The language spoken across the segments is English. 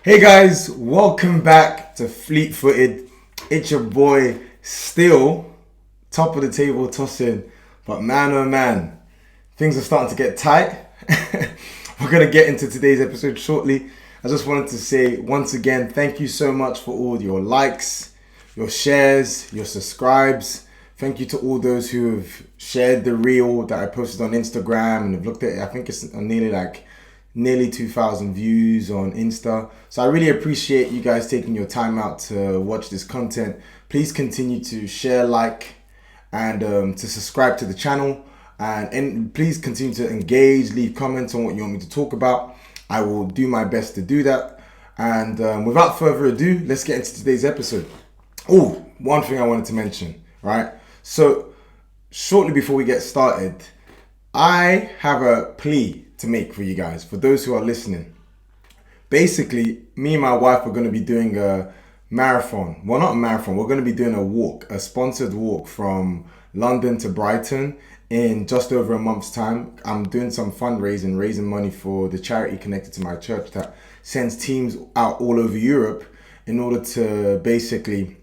Hey guys, welcome back to Fleet Footed. It's your boy, still top of the table tossing, but man oh man, things are starting to get tight. We're gonna get into today's episode shortly. I just wanted to say once again, thank you so much for all your likes, your shares, your subscribes. Thank you to all those who have shared the reel that I posted on Instagram and have looked at it. I think it's nearly 2,000 views on Insta. So I really appreciate you guys taking your time out to watch this content. Please continue to share, like, and to subscribe to the channel. And please continue to engage, leave comments on what you want me to talk about. I will do my best to do that. And without further ado, let's get into today's episode. Oh, one thing I wanted to mention, right? So shortly before we get started, I have a plea to make for you guys, for those who are listening. Basically, me and my wife are going to be doing a marathon. Well, not a marathon. We're going to be doing a walk, a sponsored walk from London to Brighton in just over a month's time. I'm doing some fundraising, raising money for the charity connected to my church that sends teams out all over Europe in order to basically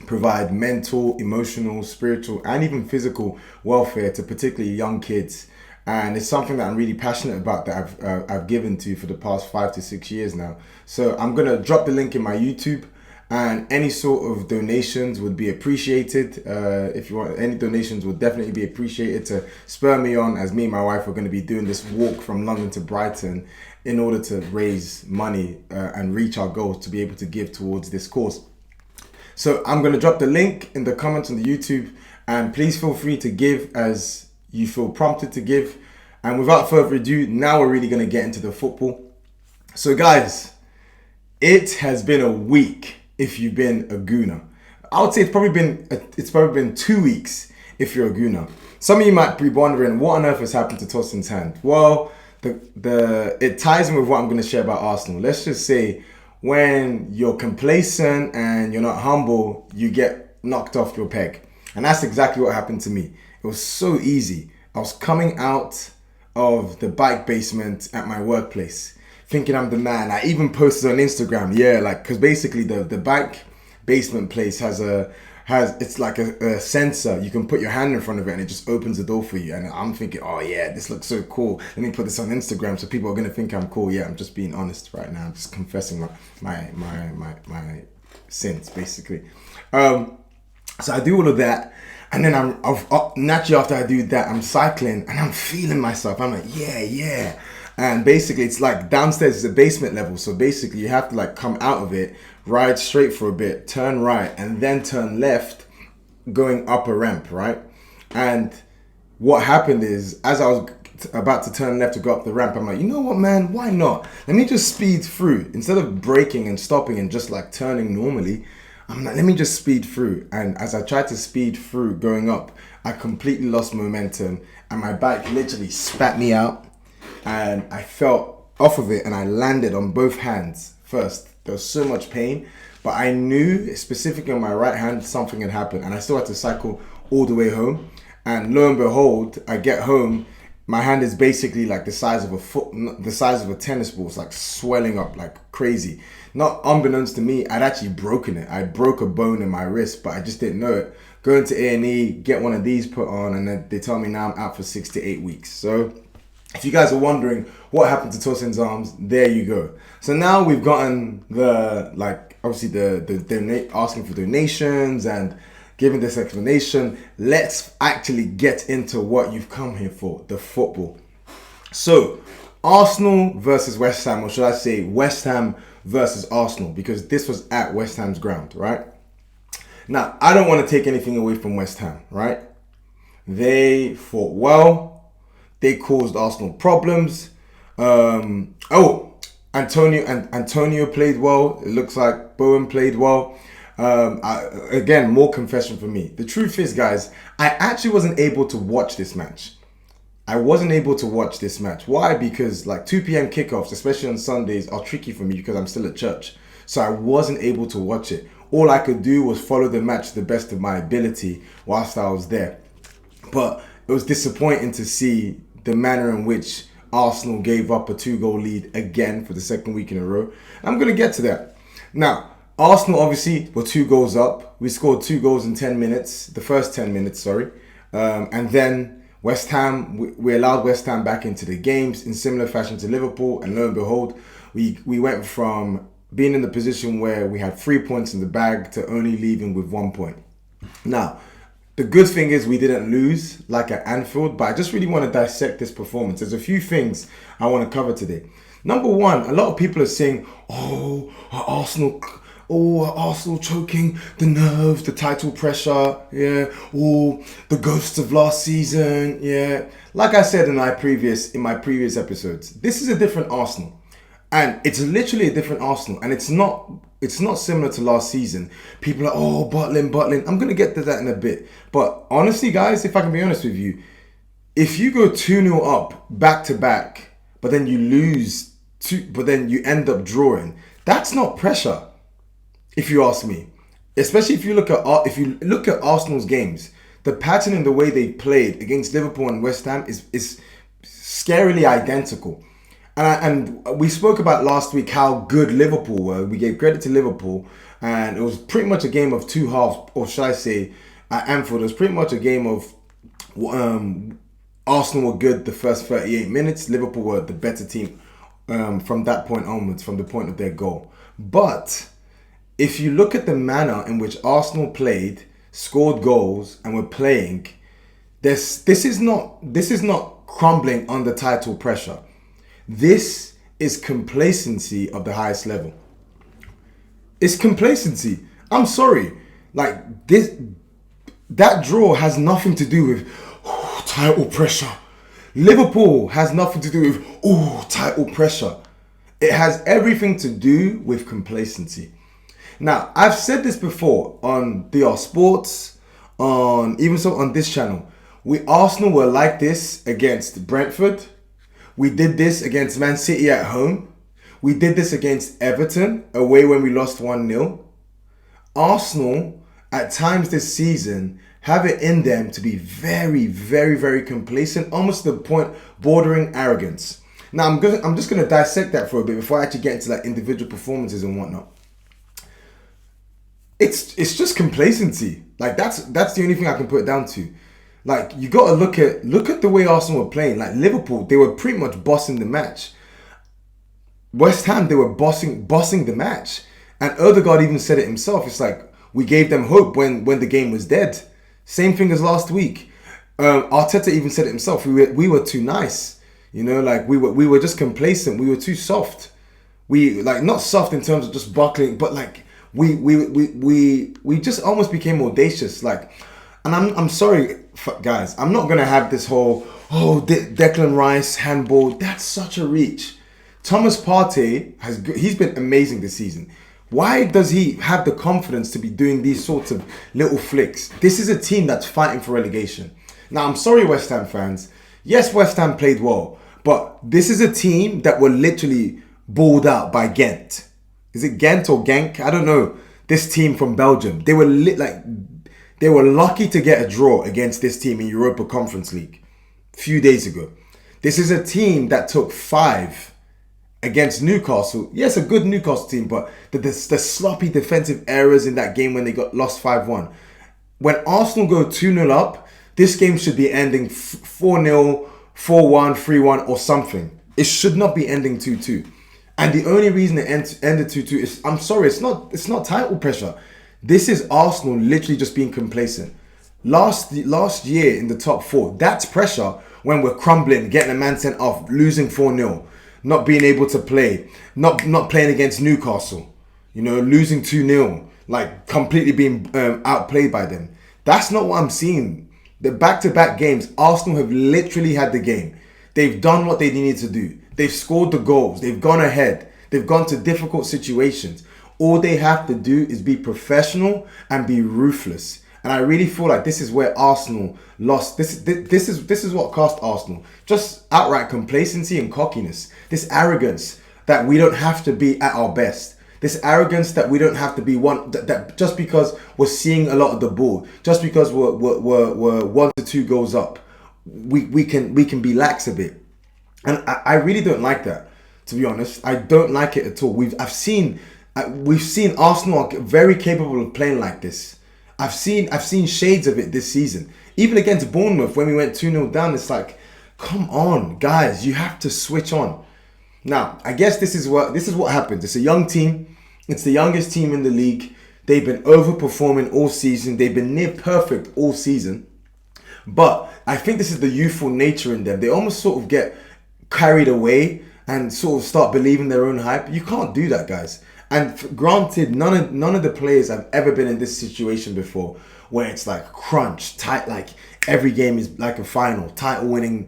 provide mental, emotional, spiritual, and even physical welfare to particularly young kids. And it's something that I'm really passionate about, that I've given to for the past 5 to 6 years now. So I'm gonna drop the link in my YouTube, and any sort of donations would be appreciated. If you want, any donations would definitely be appreciated to spur me on, as me and my wife are going to be doing this walk from London to Brighton in order to raise money and reach our goals to be able to give towards this cause. So I'm going to drop the link in the comments on the YouTube, and please feel free to give as you feel prompted to give. And without further ado, now we're really going to get into the football. So guys, it has been a week if you've been a Gooner. I would say it's probably been 2 weeks if you're a Gooner. Some of you might be wondering, what on earth has happened to Tosin's hand? Well, it ties in with what I'm going to share about Arsenal. Let's just say, when you're complacent and you're not humble, you get knocked off your peg. And that's exactly what happened to me. It was so easy. I was coming out of the bike basement at my workplace, thinking I'm the man. I even posted on Instagram, because basically the bike basement place it's like a sensor. You can put your hand in front of it and it just opens the door for you. And I'm thinking, oh yeah, this looks so cool. Let me put this on Instagram so people are gonna think I'm cool. Yeah, I'm just being honest right now. I'm just confessing my sins, basically. So I do all of that. And then I'm naturally, after I do that, I'm cycling and I'm feeling myself. I'm like, yeah. And basically, it's like downstairs is a basement level. So basically, you have to like come out of it, ride straight for a bit, turn right, and then turn left, going up a ramp, right? And what happened is, as I was about to turn left to go up the ramp, I'm like, you know what, man? Why not? Let me just speed through. Instead of braking and stopping and just like turning normally, I'm like, let me just speed through. And as I tried to speed through going up, I completely lost momentum and my bike literally spat me out. And I fell off of it and I landed on both hands first. There was so much pain, but I knew specifically on my right hand something had happened, and I still had to cycle all the way home. And lo and behold, I get home, my hand is basically like the size of the size of a tennis ball. It's like swelling up like crazy. Not unbeknownst to me, I'd actually broken it. I broke a bone in my wrist, but I just didn't know it. Go into A&E, get one of these put on, and then they tell me now I'm out for 6 to 8 weeks. So if you guys are wondering what happened to Tosin's arms, there you go. So now we've gotten asking for donations and giving this explanation. Let's actually get into what you've come here for, the football. So Arsenal versus West Ham, or should I say West Ham versus Arsenal, because this was at West Ham's ground, right? Now, I don't want to take anything away from West Ham, right? They fought well. They caused Arsenal problems. Antonio played well. It looks like Bowen played well. Again, more confession for me. The truth is, guys, I actually wasn't able to watch this match. Why? Because like 2 p.m. kickoffs, especially on Sundays, are tricky for me because I'm still at church. So I wasn't able to watch it. All I could do was follow the match to the best of my ability whilst I was there. But it was disappointing to see the manner in which Arsenal gave up a 2-goal lead again for the second week in a row. I'm going to get to that. Now, Arsenal obviously were 2 goals up. We scored 2 goals in 10 minutes, the first 10 minutes, sorry. And then West Ham, we allowed West Ham back into the games in similar fashion to Liverpool. And lo and behold, we went from being in the position where we had 3 points in the bag to only leaving with 1 point. Now, the good thing is we didn't lose like at Anfield, but I just really want to dissect this performance. There's a few things I want to cover today. Number one, a lot of people are saying, Arsenal choking, the nerves, the title pressure, yeah, the ghosts of last season, yeah. Like I said in my previous episodes, this is a different Arsenal. And it's literally a different Arsenal. And it's not similar to last season. People are, Butling. I'm going to get to that in a bit. But honestly, guys, if I can be honest with you, if you go 2-0 up back to back, but then you lose, but then you end up drawing, that's not pressure, if you ask me. Especially if you look at Arsenal's games, the pattern and the way they played against Liverpool and West Ham is scarily identical. And we spoke about last week how good Liverpool were. We gave credit to Liverpool, and it was pretty much a game of two halves, or should I say, at Anfield, it was pretty much a game of Arsenal were good the first 38 minutes. Liverpool were the better team from that point onwards, from the point of their goal. But if you look at the manner in which Arsenal played, scored goals, and were playing, this is not crumbling under title pressure. This is complacency of the highest level. It's complacency. I'm sorry. Like that draw has nothing to do with title pressure. Liverpool has nothing to do with title pressure. It has everything to do with complacency. Now, I've said this before on DR Sports, on this channel. Arsenal were like this against Brentford. We did this against Man City at home. We did this against Everton away when we lost 1-0. Arsenal, at times this season, have it in them to be very, very, very complacent, almost to the point bordering arrogance. Now, I'm just going to dissect that for a bit before I actually get into like individual performances and whatnot. It's just complacency. Like that's the only thing I can put it down to. Like, you got to look at the way Arsenal were playing. Like Liverpool, they were pretty much bossing the match. West Ham, they were bossing the match. And Odegaard even said it himself. It's like, we gave them hope when the game was dead. Same thing as last week. Arteta even said it himself. We were too nice. You know, like we were just complacent. We were too soft. We, like, not soft in terms of just buckling, but like we just almost became audacious. Like, and I'm sorry, guys, I'm not gonna have this whole Declan Rice handball. That's such a reach. Thomas Partey he's been amazing this season. Why does he have the confidence to be doing these sorts of little flicks? This is a team that's fighting for relegation. Now, I'm sorry, West Ham fans. Yes, West Ham played well, but this is a team that were literally balled out by Ghent. Is it Ghent or Genk? I don't know. This team from Belgium. They were lucky to get a draw against this team in Europa Conference League a few days ago. This is a team that took 5 against Newcastle. Yes, a good Newcastle team, but the sloppy defensive errors in that game when they got lost 5-1. When Arsenal go 2-0 up, this game should be ending 4-0, 4-1, 3-1 or something. It should not be ending 2-2. And the only reason it ended 2-2 is, I'm sorry, it's not title pressure. This is Arsenal literally just being complacent. Last year in the top 4, that's pressure when we're crumbling, getting a man sent off, losing 4-0, not being able to play, not playing against Newcastle, you know, losing 2-0, like completely being outplayed by them. That's not what I'm seeing. The back-to-back games, Arsenal have literally had the game. They've done what they needed to do. They've scored the goals. They've gone ahead. They've gone to difficult situations. All they have to do is be professional and be ruthless. And I really feel like this is where Arsenal lost. This is what cost Arsenal. Just outright complacency and cockiness. This arrogance that we don't have to be at our best. This arrogance that we don't have to be one. That just because we're seeing a lot of the ball, just because we're 1 to 2 goals up, we can be lax a bit. And I really don't like that, to be honest. I don't like it at all. We've seen Arsenal are very capable of playing like this. I've seen shades of it this season. Even against Bournemouth when we went 2-0 down, it's like, come on, guys, you have to switch on. Now, I guess this is what happens. It's a young team. It's the youngest team in the league. They've been overperforming all season. They've been near perfect all season. But I think this is the youthful nature in them. They almost sort of get carried away and sort of start believing their own hype. You can't do that, guys. And granted, none of the players have ever been in this situation before, where it's like crunch, tight, like every game is like a final, title winning,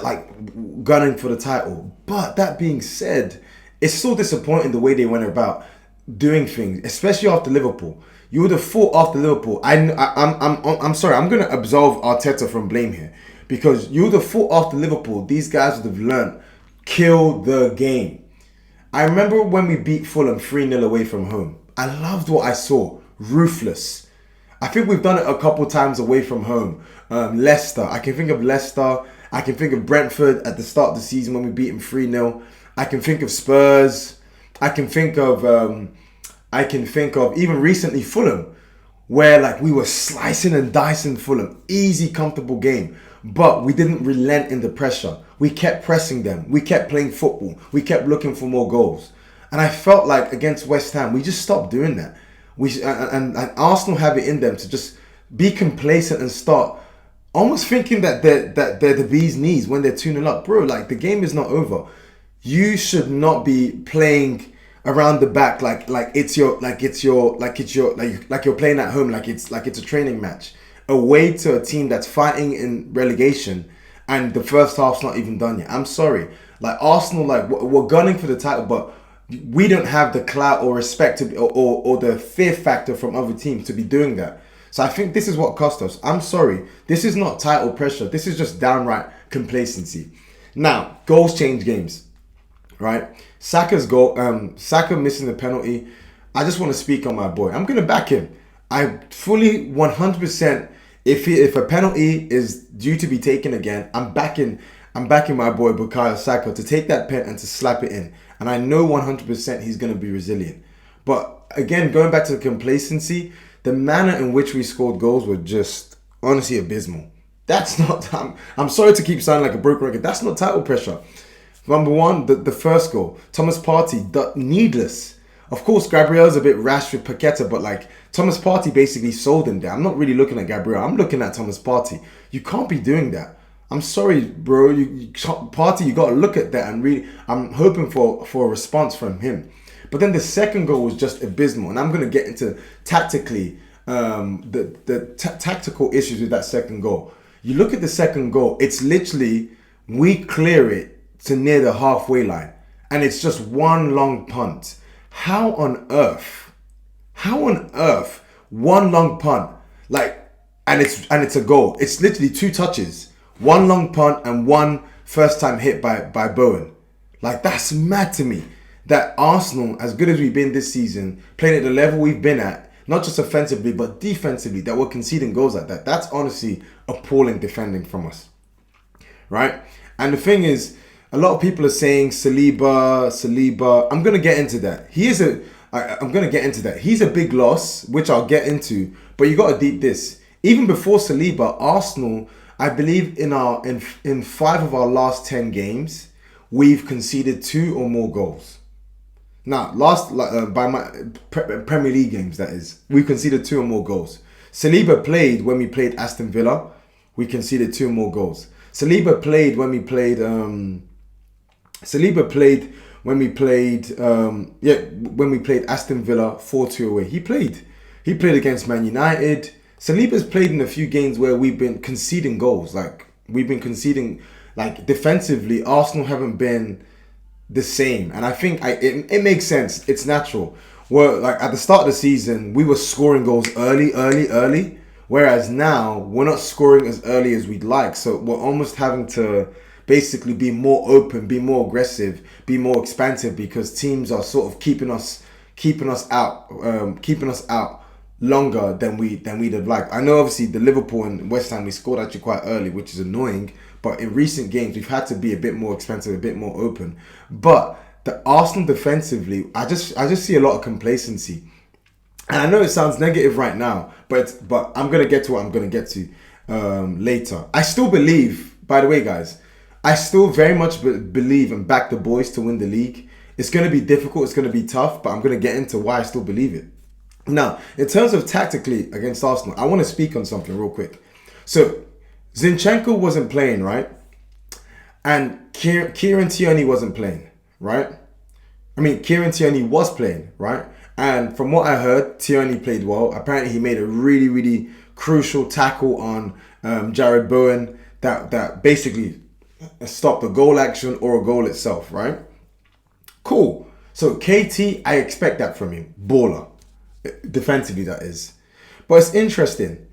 like gunning for the title. But that being said, it's so disappointing the way they went about doing things, especially after Liverpool. You would have thought after Liverpool. I'm sorry. I'm gonna absolve Arteta from blame here, because you would have thought after Liverpool these guys would have learned, kill the game. I remember when we beat Fulham 3-0 away from home. I loved what I saw. Ruthless. I think we've done it a couple times away from home. Leicester. I can think of Leicester. I can think of Brentford at the start of the season when we beat them 3-0. I can think of Spurs. I can think of even recently Fulham, where like we were slicing and dicing Fulham. Easy, comfortable game. But we didn't relent in the pressure. We kept pressing them. We kept playing football. We kept looking for more goals. And I felt like against West Ham, we just stopped doing that. And Arsenal have it in them to just be complacent and start almost thinking that they're the bee's knees when they're 2-0 up. Bro, like the game is not over. You should not be playing around the back like you're playing at home, like it's a training match. Away to a team that's fighting in relegation and the first half's not even done yet. I'm sorry. Like Arsenal, like we're gunning for the title, but we don't have the clout or respect to, or the fear factor from other teams to be doing that. So I think this is what cost us. I'm sorry. This is not title pressure. This is just downright complacency. Now, goals change games, right? Saka's goal, Saka missing the penalty. I just want to speak on my boy. I'm going to back him. I fully 100%. If a penalty is due to be taken again, I'm backing my boy Bukayo Saka to take that pen and to slap it in. And I know 100% he's going to be resilient. But again, going back to the complacency, the manner in which we scored goals were just honestly abysmal. That's not. I'm sorry to keep sounding like a broken record. That's not title pressure. Number one, the first goal, Thomas Partey, needless. Of course, Gabriel's a bit rash with Paqueta, but like Thomas Partey basically sold him there. I'm not really looking at Gabriel. I'm looking at Thomas Partey. You can't be doing that. I'm sorry, bro. Partey, you got to look at that and really. I'm hoping for a response from him. But then the second goal was just abysmal, and I'm going to get into tactically tactical issues with that second goal. You look at the second goal. It's literally we clear it to near the halfway line, and it's just one long punt. How on earth, one long punt, and it's a goal. It's literally two touches, one long punt and one first time hit by Bowen. Like, that's mad to me that Arsenal, as good as we've been this season, playing at the level we've been at, not just offensively but defensively, that we're conceding goals like that. That's honestly appalling defending from us, right? And the thing is, a lot of people are saying Saliba. I'm going to get into that. I'm going to get into that. He's a big loss, which I'll get into. But you got to deep this. Even before Saliba, Arsenal, I believe in 5 of our last 10 games, we've conceded 2 or more goals. Now, by my Premier League games, that is, we conceded 2 or more goals. Saliba played when we played Aston Villa. We conceded 2 or more goals. Saliba played when we played Aston Villa 4-2 away. He played against Man United. Saliba's played in a few games where we've been conceding goals. Defensively, Arsenal haven't been the same. And I think it makes sense. It's natural. Well, like at the start of the season, we were scoring goals early. Whereas now, we're not scoring as early as we'd like. So we're almost having to basically be more open, be more aggressive, be more expansive, because teams are sort of keeping us out longer than we'd have liked. I know obviously the Liverpool and West Ham we scored actually quite early, which is annoying, But in recent games, we've had to be a bit more expensive, a bit more open. But the Arsenal defensively, I just see a lot of complacency. And I know it sounds negative right now, but I'm gonna get to what I'm gonna get to later. I still believe, by the way, guys, I still very much believe and back the boys to win the league. It's gonna be difficult, it's gonna be tough, but I'm gonna get into why I still believe it. Now, in terms of tactically against Arsenal, I want to speak on something real quick. So, Zinchenko wasn't playing, right? And Kieran Tierney wasn't playing, right? I mean, Kieran Tierney was playing, right? And from what I heard, Tierney played well. Apparently, he made a really, really crucial tackle on Jared Bowen that basically stopped a goal action or a goal itself, right? Cool. So, KT, I expect that from him. Baller. Defensively, that is. But it's interesting.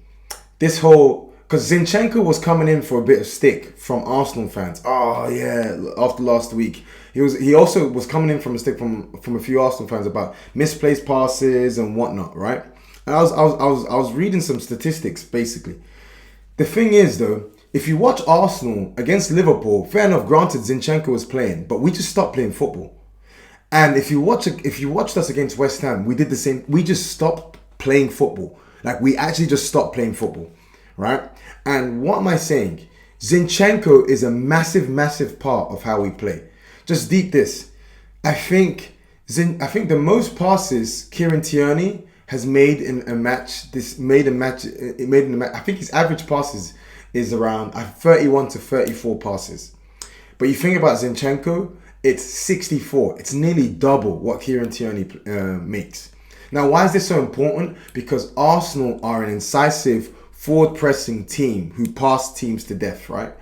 This whole... Because Zinchenko was coming in for a bit of stick from Arsenal fans. Oh, yeah, after last week. He also was coming in from a stick from a few Arsenal fans about misplaced passes and whatnot, right? And I was reading some statistics, basically. The thing is, though, if you watch Arsenal against Liverpool, fair enough, granted, Zinchenko was playing, but we just stopped playing football. And if you watched us against West Ham, we did the same. We just stopped playing football. Like, we actually just stopped playing football, right? And what am I saying? Zinchenko is a massive, massive part of how we play. Just deep this. I think the most passes Kieran Tierney has made in a match. I think his average passes is around 31 to 34 passes. But you think about Zinchenko, it's 64. It's nearly double what Kieran Tierney makes. Now, why is this so important? Because Arsenal are an incisive, forward-pressing team who pass teams to death, right?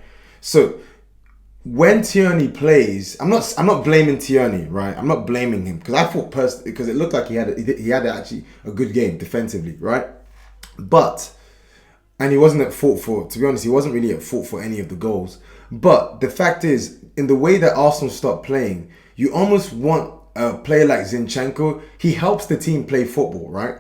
So when Tierney plays, I'm not blaming Tierney, right? I'm not blaming him because I thought personally, because it looked like he had actually a good game defensively, right? And he wasn't at fault for, to be honest, he wasn't really at fault for any of the goals. But the fact is, in the way that Arsenal stopped playing, you almost want a player like Zinchenko. He helps the team play football, right?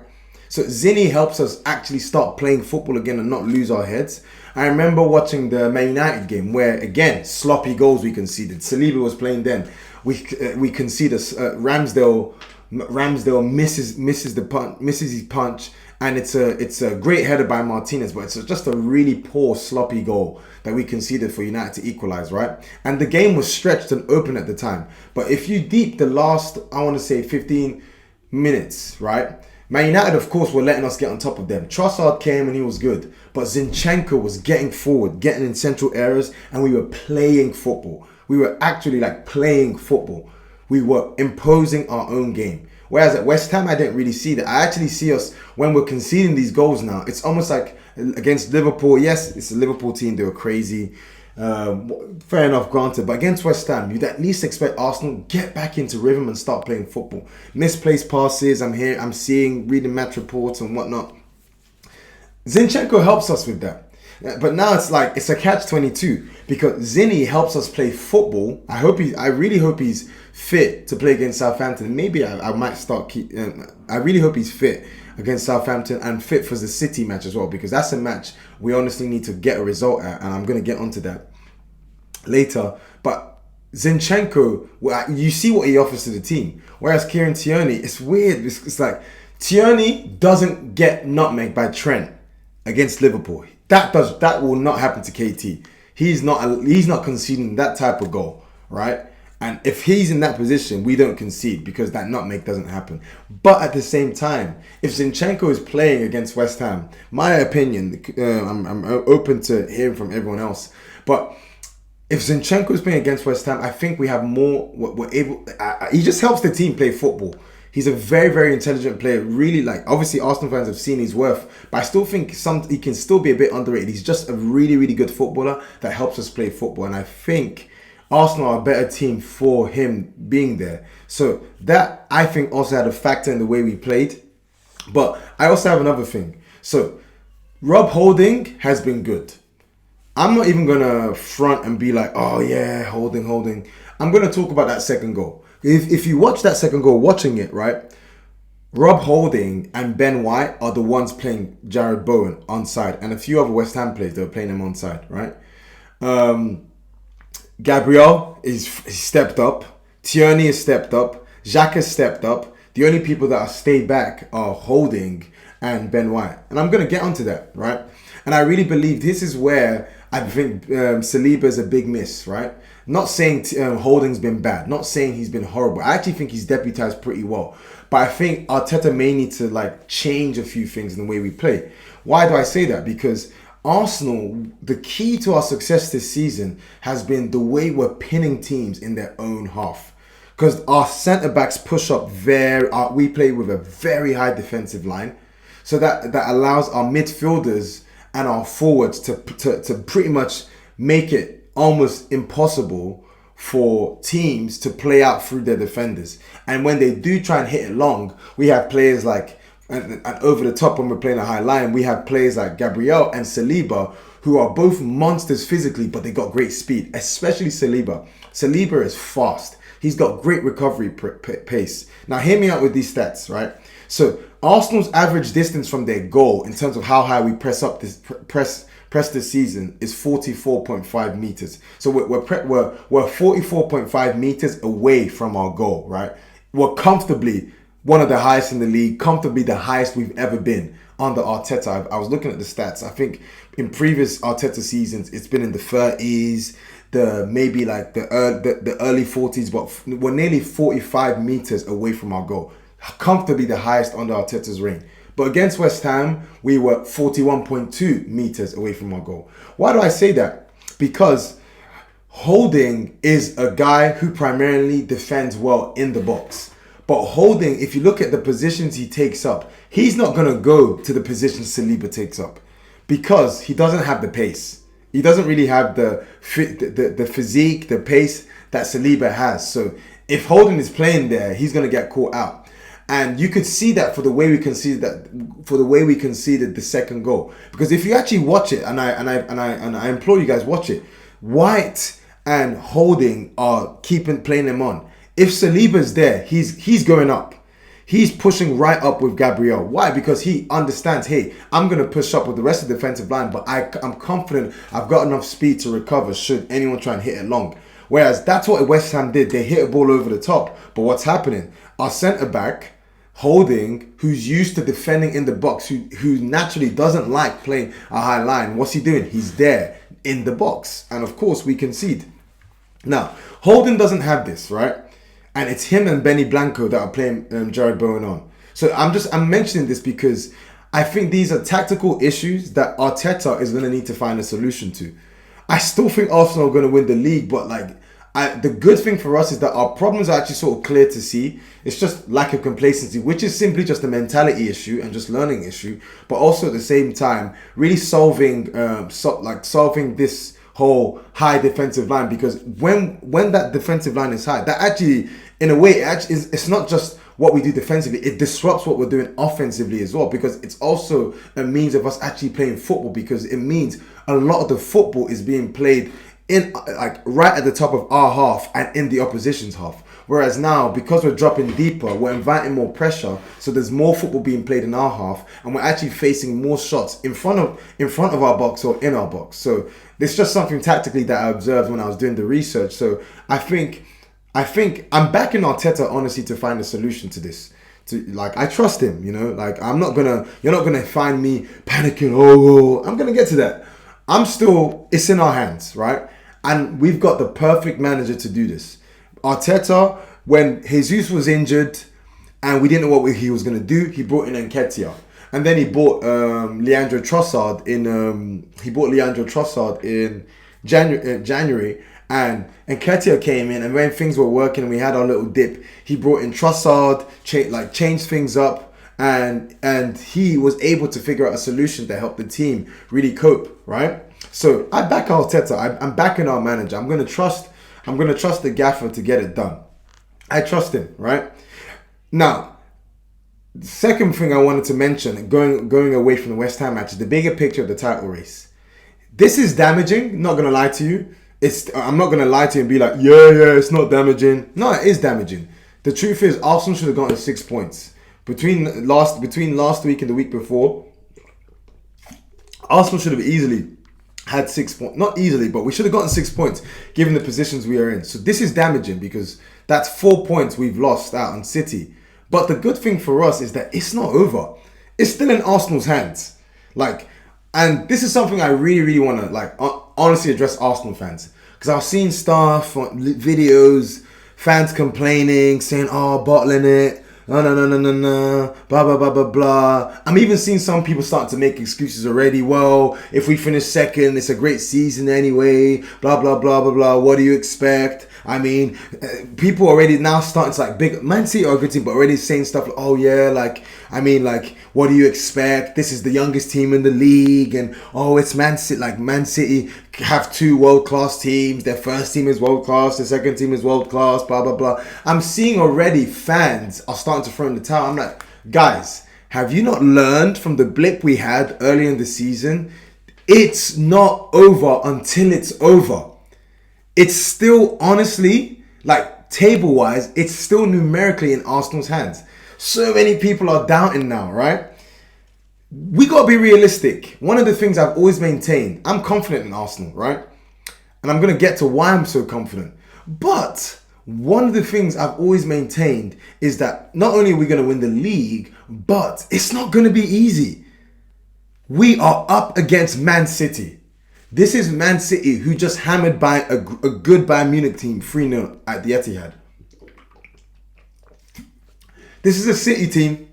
So Zinny helps us actually start playing football again and not lose our heads. I remember watching the Man United game where, again, sloppy goals we conceded. Saliba was playing then. We conceded. Ramsdale misses his punch, and it's a great header by Martinez, but it's just a really poor, sloppy goal that we conceded for United to equalise, right? And the game was stretched and open at the time. But if you deep the last, I want to say 15 minutes, right? Man United, of course, were letting us get on top of them. Trossard came and he was good. But Zinchenko was getting forward, getting in central areas, and we were playing football. We were actually playing football. We were imposing our own game. Whereas at West Ham, I didn't really see that. I actually see us, when we're conceding these goals now, it's almost like against Liverpool. Yes, it's a Liverpool team. They were crazy. Fair enough, granted. But against West Ham, you'd at least expect Arsenal get back into rhythm and start playing football. Misplaced passes, I'm seeing, reading match reports and whatnot. Zinchenko helps us with that. But now it's a catch-22 because Zinny helps us play football. I really hope he's fit to play against Southampton. Maybe I might start I really hope he's fit against Southampton and fit for the City match as well, because that's a match we honestly need to get a result at, and I'm going to get onto that later. But Zinchenko, you see what he offers to the team, whereas Kieran Tierney, it's weird. It's like Tierney doesn't get nutmegged by Trent against Liverpool. That will not happen to KT. He's not conceding that type of goal, right? And if he's in that position, we don't concede because that nutmeg doesn't happen. But at the same time, if Zinchenko is playing against West Ham, my opinion, I'm open to hearing from everyone else. But if Zinchenko is playing against West Ham, I think we have more. We're able. He just helps the team play football. He's a very, very intelligent player. Really, obviously Arsenal fans have seen his worth, but I still think he can still be a bit underrated. He's just a really, really good footballer that helps us play football, and I think Arsenal are a better team for him being there. So that, I think, also had a factor in the way we played. But I also have another thing. So Rob Holding has been good. I'm not even going to front and be like, oh yeah, Holding. I'm going to talk about that second goal. If you watch that second goal, watching it, right, Rob Holding and Ben White are the ones playing Jared Bowen onside, and a few other West Ham players that were playing him onside, right? Gabriel is stepped up. Tierney has stepped up. Jacques has stepped up. The only people that are stayed back are Holding and Ben White. And I'm going to get onto that, right? And I really believe this is where I think Saliba is a big miss, right? Not saying Holding's been bad. Not saying he's been horrible. I actually think he's deputized pretty well. But I think Arteta may need to change a few things in the way we play. Why do I say that? Because Arsenal, the key to our success this season has been the way we're pinning teams in their own half. Because our centre-backs push up we play with a very high defensive line. So that allows our midfielders and our forwards to pretty much make it almost impossible for teams to play out through their defenders. And when they do try and hit it long, we have players and over the top when we're playing a high line, we have players like Gabriel and Saliba who are both monsters physically, but they got great speed, especially Saliba. Saliba is fast. He's got great recovery pace. Now, hear me out with these stats, right? So, Arsenal's average distance from their goal in terms of how high we press this season is 44.5 meters. So we're 44.5 meters away from our goal, right? We're comfortably one of the highest in the league, comfortably the highest we've ever been under Arteta. I was looking at the stats. I think in previous Arteta seasons, it's been in the 30s, the early 40s, but we're nearly 45 meters away from our goal. Comfortably the highest under Arteta's reign. But against West Ham, we were 41.2 meters away from our goal. Why do I say that? Because Holding is a guy who primarily defends well in the box. But Holding, if you look at the positions he takes up, he's not going to go to the positions Saliba takes up because he doesn't have the pace. He doesn't really have the physique, the pace that Saliba has. So if Holding is playing there, he's going to get caught out. And you could see that for the way we conceded the second goal. Because if you actually watch it, and I implore you guys watch it, White and Holding are playing them on. If Saliba's there, he's going up. He's pushing right up with Gabriel. Why? Because he understands, hey, I'm going to push up with the rest of the defensive line, but I'm confident I've got enough speed to recover should anyone try and hit it long. Whereas that's what West Ham did. They hit a ball over the top. But what's happening? Our centre-back, Holding, who's used to defending in the box, who naturally doesn't like playing a high line, what's he doing? He's there in the box. And of course, we concede. Now, Holding doesn't have this, right? And it's him and Benny Blanco that are playing Jared Bowen on. So I'm mentioning this because I think these are tactical issues that Arteta is going to need to find a solution to. I still think Arsenal are going to win the league, but the good thing for us is that our problems are actually sort of clear to see. It's just lack of complacency, which is simply just a mentality issue and just learning issue. But also at the same time, really solving this whole high defensive line, because when that defensive line is high, that actually, in a way, it's not just what we do defensively, it disrupts what we're doing offensively as well, because it's also a means of us actually playing football, because it means a lot of the football is being played in right at the top of our half and in the opposition's half. Whereas now, because we're dropping deeper, we're inviting more pressure, so there's more football being played in our half, and we're actually facing more shots in front of our box or in our box. So it's just something tactically that I observed when I was doing the research. So I think I'm backing Arteta honestly to find a solution to this. I trust him, you're not gonna find me panicking. I'm gonna get to that. It's in our hands, right? And we've got the perfect manager to do this. Arteta, when Jesus was injured and we didn't know what he was going to do, he brought in Nketiah. And then he bought Leandro Trossard in January. And Nketiah came in, and when things were working and we had our little dip, he brought in Trossard, changed things up. And he was able to figure out a solution to help the team really cope, right? So I back Arteta. I'm backing our manager. I'm gonna trust the gaffer to get it done. I trust him, right? Now, the second thing I wanted to mention, going away from the West Ham match, is the bigger picture of the title race. This is damaging. Not gonna lie to you. I'm not gonna lie to you and be like, yeah, it's not damaging. No, it is damaging. The truth is, Arsenal should have gotten 6 points. Between last week and the week before, Arsenal should have easily had 6 points. Not easily, but we should have gotten 6 points given the positions we are in. So this is damaging because that's 4 points we've lost out on City. But the good thing for us is that it's not over. It's still in Arsenal's hands. Like, and this is something I really, really want to like honestly address Arsenal fans. Because I've seen stuff, videos, fans complaining, saying, oh, bottling it. No, blah, blah, blah, blah, blah. I'm even seeing some people start to make excuses already. Well, if we finish second, it's a great season anyway. Blah, blah, blah, blah, blah. What do you expect? I mean, people already now starting to like big Man City are a good team, but already saying stuff like, oh yeah, like, I mean, like, what do you expect? This is the youngest team in the league, and oh, it's Man City. Like Man City have two world-class teams. Their first team is world-class. Their second team is world-class. Blah blah blah. I'm seeing already fans are starting to throw in the towel. I'm like, guys, have you not learned from the blip we had early in the season? It's not over until it's over. It's still, honestly, like table-wise, it's still numerically in Arsenal's hands. So many people are doubting now, right? We got to be realistic. One of the things I've always maintained, I'm confident in Arsenal, right? And I'm going to get to why I'm so confident. But one of the things I've always maintained is that not only are we going to win the league, but it's not going to be easy. We are up against Man City. This is Man City who just hammered by a good Bayern Munich team 3-0 at the Etihad. This is a City team.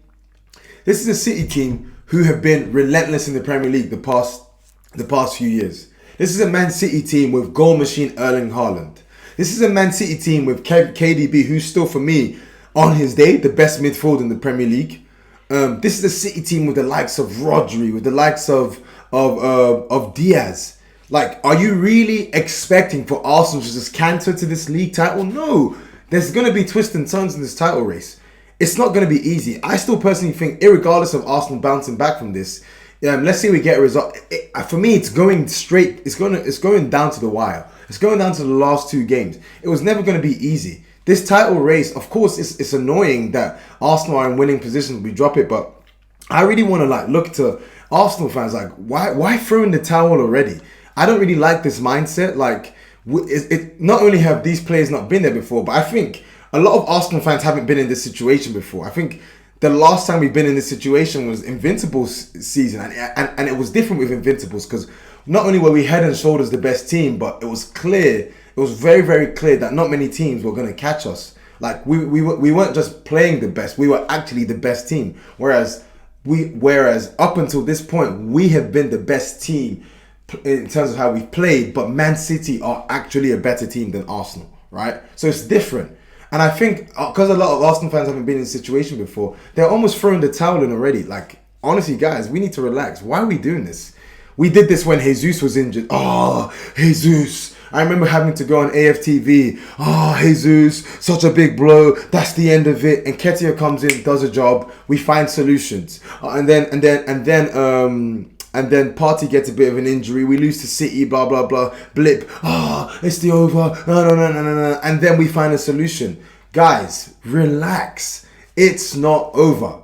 This is a City team who have been relentless in the Premier League the past few years. This is a Man City team with goal machine Erling Haaland. This is a Man City team with KDB, who's still for me on his day the best midfield in the Premier League. This is a City team with the likes of Rodri, with the likes of Diaz. Like, are you really expecting for Arsenal to just canter to this league title? No. There's going to be twists and turns in this title race. It's not going to be easy. I still personally think, irregardless of Arsenal bouncing back from this, let's say we get a result. For me, it's going straight. It's going down to the wire. It's going down to the last two games. It was never going to be easy. This title race, of course, it's annoying that Arsenal are in winning positions. We drop it, but I really want to like look to Arsenal fans like, why throw in the towel already? I don't really like this mindset. Like, it not only have these players not been there before, but I think a lot of Arsenal fans haven't been in this situation before. I think the last time we've been in this situation was Invincibles season, and it was different with Invincibles because not only were we head and shoulders the best team, but it was clear, it was very, very clear that not many teams were going to catch us. Like, we weren't just playing the best, we were actually the best team. Whereas up until this point, we have been the best team in terms of how we've played, but Man City are actually a better team than Arsenal, right? So it's different. And I think because a lot of Arsenal fans haven't been in this situation before, they're almost throwing the towel in already. Like, honestly, guys, we need to relax. Why are we doing this? We did this when Jesus was injured. Oh, Jesus. I remember having to go on AFTV. Oh, Jesus, such a big blow. That's the end of it. And Ketia comes in, does a job. We find solutions. And then Partey gets a bit of an injury. We lose to City, blah, blah, blah. Blip. Oh, it's the over. No. And then we find a solution. Guys, relax. It's not over.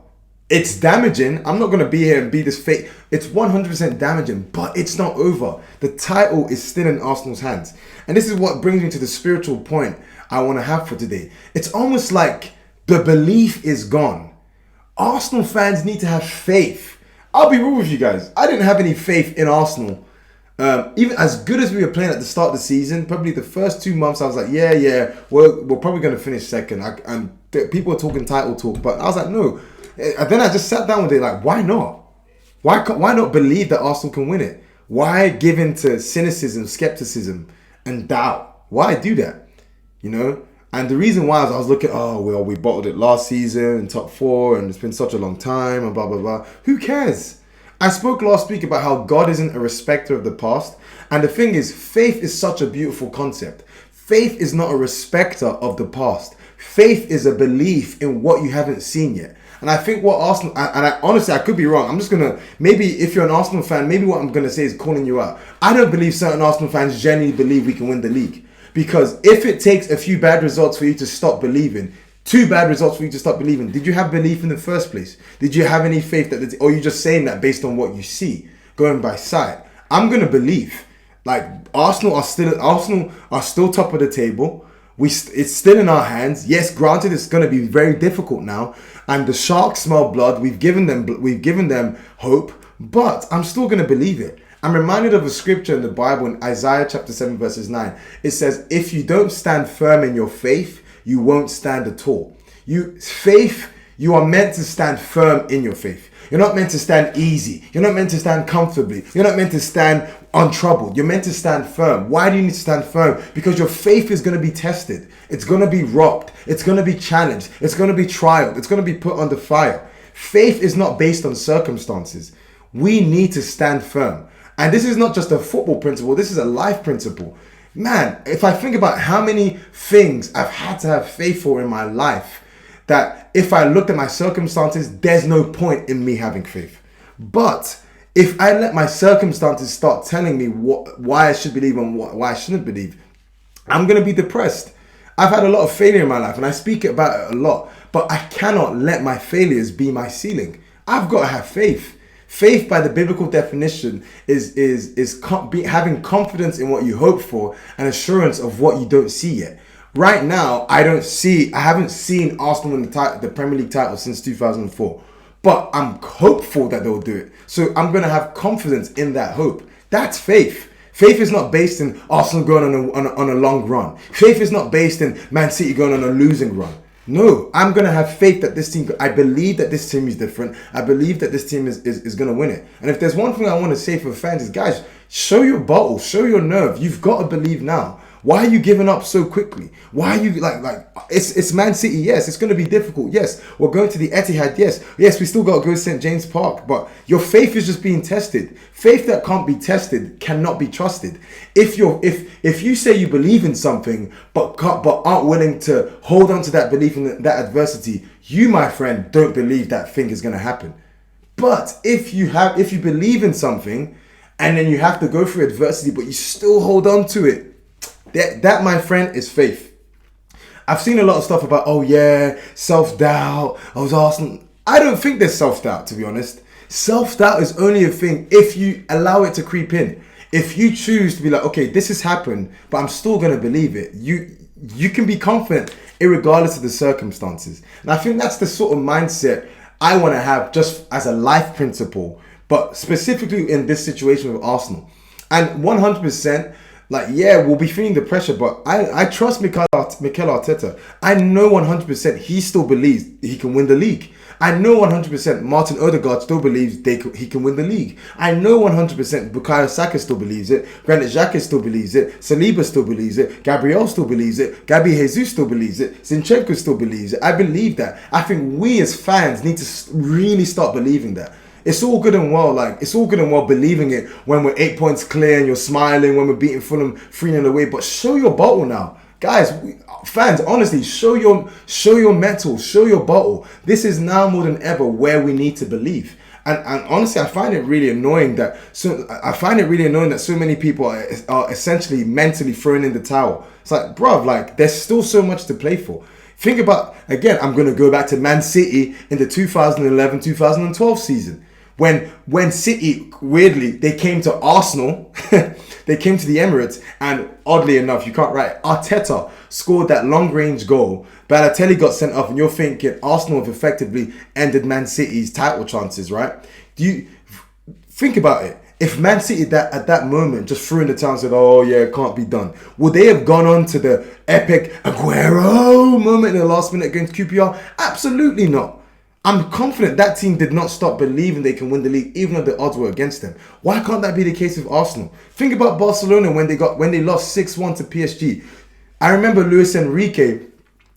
It's damaging. I'm not going to be here and be this fake. It's 100% damaging, but it's not over. The title is still in Arsenal's hands. And this is what brings me to the spiritual point I want to have for today. It's almost like the belief is gone. Arsenal fans need to have faith. I'll be real with you guys. I didn't have any faith in Arsenal. Even as good as we were playing at the start of the season, probably the first 2 months, I was like, yeah, we're probably going to finish second. And people were talking title talk, but I was like, no. And then I just sat down with it like, why not? Why not believe that Arsenal can win it? Why give in to cynicism, skepticism, and doubt? Why do that? You know? And the reason why is I was looking, we bottled it last season in top 4 and it's been such a long time and blah, blah, blah. Who cares? I spoke last week about how God isn't a respecter of the past. And the thing is, faith is such a beautiful concept. Faith is not a respecter of the past. Faith is a belief in what you haven't seen yet. And I think what Arsenal, honestly, I could be wrong. I'm just going to, maybe if you're an Arsenal fan, maybe what I'm going to say is calling you out. I don't believe certain Arsenal fans genuinely believe we can win the league. Because if it takes a few bad results for you to stop believing, 2 bad results for you to stop believing, did you have belief in the first place? Did you have any faith that, or are you just saying that based on what you see, going by sight? I'm going to believe. Like Arsenal are still top of the table. It's still in our hands. Yes, granted, it's going to be very difficult now, and the Sharks smell blood. We've given them hope, but I'm still going to believe it. I'm reminded of a scripture in the Bible in Isaiah chapter 7 verses 9. It says, "If you don't stand firm in your faith, you won't stand at all." You are meant to stand firm in your faith. You're not meant to stand easy. You're not meant to stand comfortably. You're not meant to stand untroubled. You're meant to stand firm. Why do you need to stand firm? Because your faith is going to be tested. It's going to be rocked. It's going to be challenged. It's going to be trialed. It's going to be put under fire. Faith is not based on circumstances. We need to stand firm. And this is not just a football principle. This is a life principle. Man, if I think about how many things I've had to have faith for in my life, that if I looked at my circumstances, there's no point in me having faith. But if I let my circumstances start telling me why I should believe and why I shouldn't believe, I'm going to be depressed. I've had a lot of failure in my life and I speak about it a lot, but I cannot let my failures be my ceiling. I've got to have faith. Faith, by the biblical definition, is having confidence in what you hope for and assurance of what you don't see yet. Right now, I haven't seen Arsenal win the Premier League title since 2004. But I'm hopeful that they'll do it. So I'm going to have confidence in that hope. That's faith. Faith is not based in Arsenal going on a long run. Faith is not based in Man City going on a losing run. No, I'm going to have faith that this team, I believe that this team is different. I believe that this team is going to win it. And if there's one thing I want to say for fans is, guys, show your bottle, show your nerve. You've got to believe now. Why are you giving up so quickly? Why are you like it's Man City? Yes, it's going to be difficult. Yes, we're going to the Etihad. Yes, we still got to go to St. James Park. But your faith is just being tested. Faith that can't be tested cannot be trusted. If you say you believe in something but aren't willing to hold on to that belief in that adversity, you, my friend, don't believe that thing is going to happen. But if you believe in something and then you have to go through adversity, but you still hold on to it. That, my friend, is faith. I've seen a lot of stuff about, self-doubt. I was Arsenal. I don't think there's self-doubt, to be honest. Self-doubt is only a thing if you allow it to creep in. If you choose to be like, okay, this has happened, but I'm still going to believe it. You can be confident irregardless of the circumstances. And I think that's the sort of mindset I want to have just as a life principle, but specifically in this situation with Arsenal. And 100%, we'll be feeling the pressure, but I trust Mikel Arteta. I know 100% he still believes he can win the league. I know 100% Martin Odegaard still believes he can win the league. I know 100% Bukayo Saka still believes it. Granit Xhaka still believes it. Saliba still believes it. Gabriel still believes it. Gabi Jesus still believes it. Zinchenko still believes it. I believe that. I think we as fans need to really start believing that. It's all good and well, believing it when we're 8 points clear and you're smiling when we're beating Fulham 3-0 away. But show your bottle now. Guys, fans, honestly, show your mettle, show your bottle. This is now more than ever where we need to believe. And honestly, I find it really annoying that so many people are essentially mentally throwing in the towel. It's like, bruv, there's still so much to play for. Think about, again, I'm going to go back to Man City in the 2011-2012 season. When City, weirdly, they came to Arsenal, they came to the Emirates, and oddly enough, you can't write, Arteta scored that long-range goal. Balotelli got sent off, and you're thinking Arsenal have effectively ended Man City's title chances, right? Do you think about it? If Man City at that moment just threw in the towel and said, oh yeah, it can't be done, would they have gone on to the epic Aguero moment in the last minute against QPR? Absolutely not. I'm confident that team did not stop believing they can win the league, even though the odds were against them. Why can't that be the case with Arsenal? Think about Barcelona when they lost 6-1 to PSG. I remember Luis Enrique.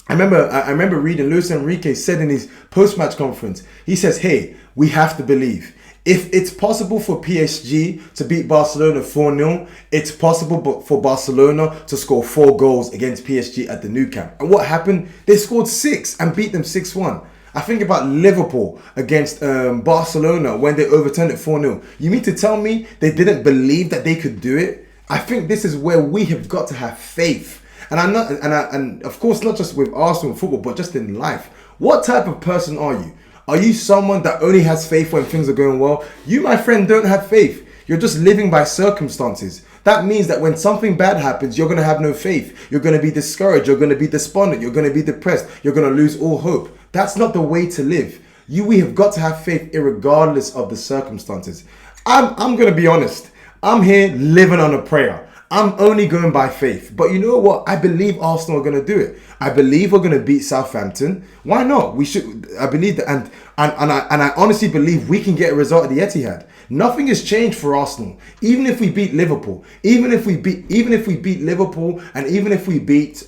I remember reading Luis Enrique said in his post-match conference, he says, hey, we have to believe. If it's possible for PSG to beat Barcelona 4-0, it's possible for Barcelona to score 4 goals against PSG at the Nou Camp. And what happened? They scored 6 and beat them 6-1. I think about Liverpool against Barcelona when they overturned it 4-0. You mean to tell me they didn't believe that they could do it? I think this is where we have got to have faith. And of course, not just with Arsenal football, but just in life. What type of person are you? Are you someone that only has faith when things are going well? You, my friend, don't have faith. You're just living by circumstances. That means that when something bad happens, you're going to have no faith. You're going to be discouraged. You're going to be despondent. You're going to be depressed. You're going to lose all hope. That's not the way to live. We have got to have faith irregardless of the circumstances. I'm going to be honest. I'm here living on a prayer. I'm only going by faith. But you know what? I believe Arsenal are going to do it. I believe we're going to beat Southampton. Why not? We should. I believe that, and I honestly believe we can get a result at the Etihad. Nothing has changed for Arsenal. Even if we beat Liverpool, even if we beat Liverpool, and even if we beat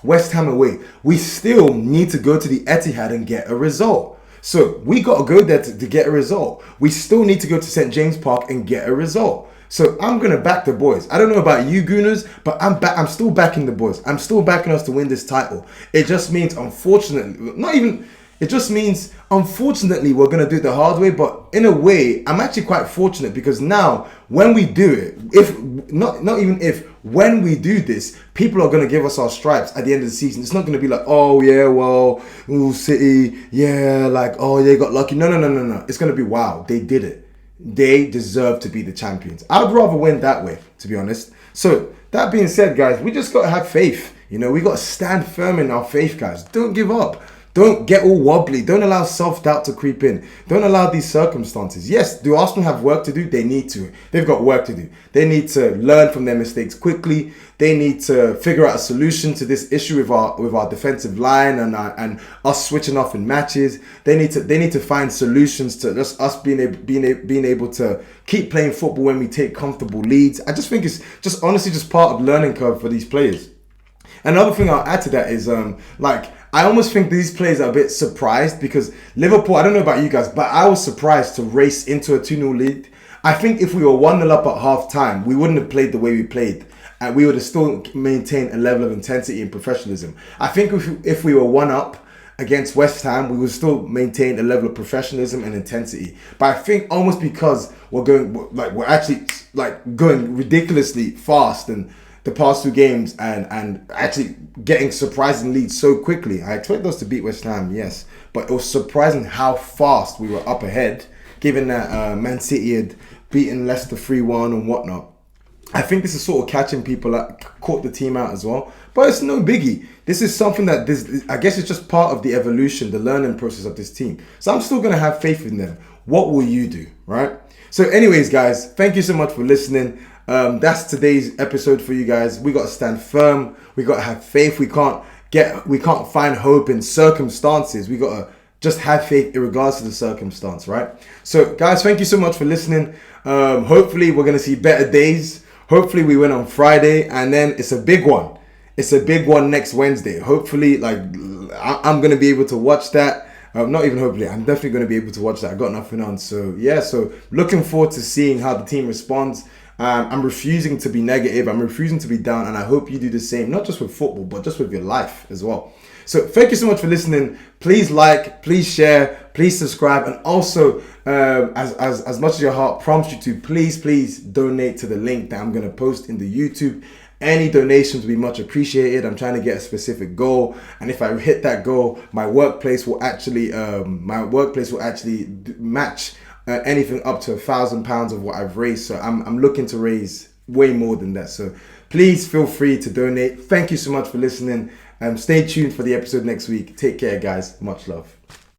West Ham away, we still need to go to the Etihad and get a result. So we got to go there to get a result. We still need to go to St. James Park and get a result. So I'm going to back the boys. I don't know about you Gooners, but I'm still backing the boys. I'm still backing us to win this title. It just means, unfortunately, unfortunately, we're going to do it the hard way. But in a way, I'm actually quite fortunate because now when we do it, when we do this, people are going to give us our stripes at the end of the season. It's not going to be like, oh yeah, well, City, yeah, like, oh, they got lucky. No. It's going to be, wow, they did it. They deserve to be the champions. I'd rather win that way, to be honest. So, that being said, guys, we just got to have faith. We got to stand firm in our faith, guys. Don't give up. Don't get all wobbly. Don't allow self-doubt to creep in. Don't allow these circumstances. Yes, do Arsenal have work to do? They need to. They've got work to do. They need to learn from their mistakes quickly. They need to figure out a solution to this issue with our defensive line and us switching off in matches. They need to find solutions to just us being able to keep playing football when we take comfortable leads. I just think it's just honestly just part of learning curve for these players. Another thing I'll add to that is I almost think these players are a bit surprised because Liverpool, I don't know about you guys, but I was surprised to race into a 2-0 lead. I think if we were 1-0 up at half time, we wouldn't have played the way we played. And we would have still maintained a level of intensity and professionalism. I think if we were 1-up against West Ham, we would still maintain a level of professionalism and intensity. But I think almost because we're actually going ridiculously fast and the past two games and actually getting surprising leads so quickly. I expect us to beat West Ham, yes. But it was surprising how fast we were up ahead, given that Man City had beaten Leicester 3-1 and whatnot. I think this is sort of catching people that caught the team out as well. But it's no biggie. This is something that I guess it's just part of the evolution, the learning process of this team. So I'm still going to have faith in them. What will you do, right? So anyways, guys, thank you so much for listening. That's today's episode for you guys. We got to stand firm. We got to have faith. We can't find hope in circumstances. We got to just have faith in regards to the circumstance, right? So guys, thank you so much for listening. Hopefully we're going to see better days. Hopefully we win on Friday, and then it's a big one. It's a big one next Wednesday. Hopefully, I'm going to be able to watch that. Not even hopefully, I'm definitely going to be able to watch that. I got nothing on. So yeah, so looking forward to seeing how the team responds. I'm refusing to be negative. I'm refusing to be down, and I hope you do the same, not just with football, but just with your life as well. So thank you so much for listening. Please like, please share, please subscribe, and also as much as your heart prompts you to, please donate to the link that I'm going to post in the YouTube. Any donations will be much appreciated. I'm trying to get a specific goal, and if I hit that goal, my workplace will actually match anything up to £1,000 of what I've raised. So I'm looking to raise way more than that. So please feel free to donate. Thank you so much for listening. Stay tuned for the episode next week. Take care, guys. Much love.